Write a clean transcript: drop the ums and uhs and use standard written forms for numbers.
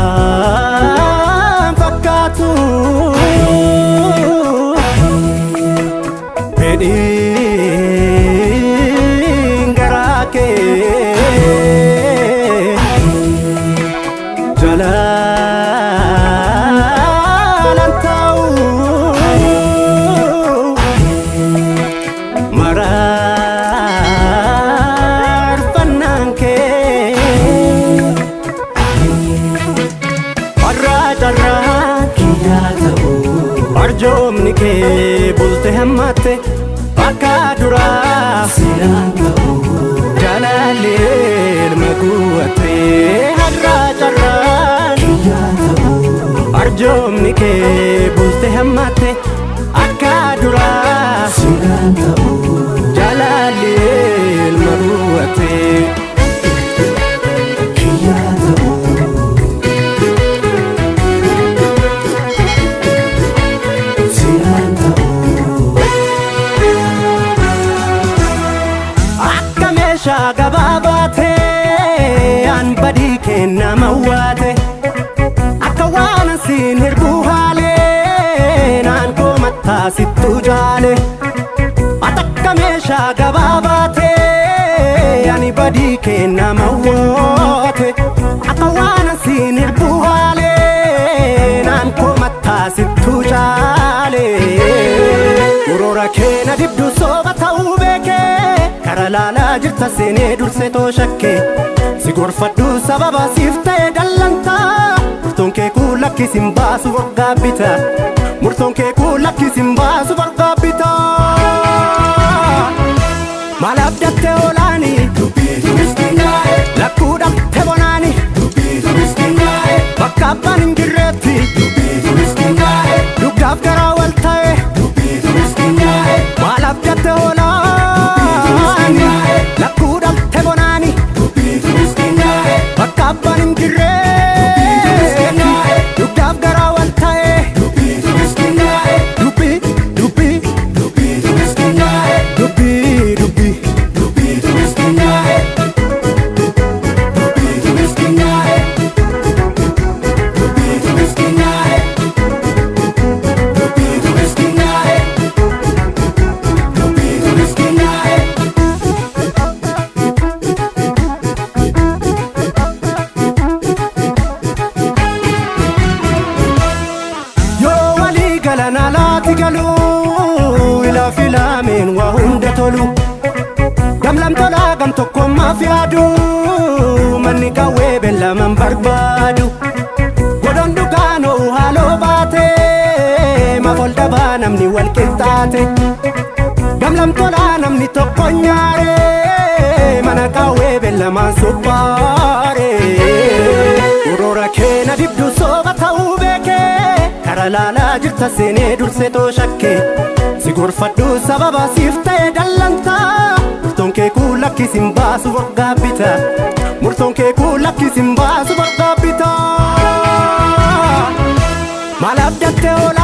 garaan fakkaatu fedhiin garaa kee jaalalan ta'u mararfannaan kee har'aa kiyyaa ta'u arjoomni kee bulte hammatte bakka duraa silaan ta'u jaalallee ilma guutte har'aa kiyyaa ta'u arjoomni kee bulte hammatte akka duraa silaan ta'u jaalallee ilma guutte kiyyaa ta'u silaan ta'u akka meeshaa gabaabaatee an badii kenna mawwaate akka waan asiin hirbuu haalee naan koomattaa sittuu jaale akka meeshaa gabaabaatee ani badii kenna mawwaate akka waan asiin hirbuu haalee naan koomattaa sittuu jaale urora keena dibdu sooba ta'uu beekee kara laalaa jirta seenee dursee too shakkee si gorfadhu sababa siif ta'e dallantaa murtoon kee kun lakkisin baasu wargaabbita murtoon kee kun lakkisin baasu wargaabbita maal abdattee oolaani lakkuu dhabte bonaani bakka abbaan hin jirreetti dugdaaf garaa wal ta'e maal abdattee oolaani lakkuu dhabte bonaani bakka abbaan hin jirreetti dugdaaf garaa wal ta'e dubbii dubbii dubbii dubbii Nalaati galuu ila filameen waa hunda tolu gamlam tolaa gam tokkommaaf yaadu manni qawwee beellaman barbaadu godon dukaanoo haaloo baate maaf ol dhabaa namni wal qixxaate gamlam tolaa namni tokko nyaare mana qawwee beellamaan suphaare urora keena dibdu sooba ta'uu beekee kara laalaa jirta seenee dursee too shakkee si gorfadhu sababa siif ta'e dallantaa murtoon kee kun lakkisin baasu wargaabbita murtoon kee kun lakkisin baasu wargaabbita maal abdattee oolaa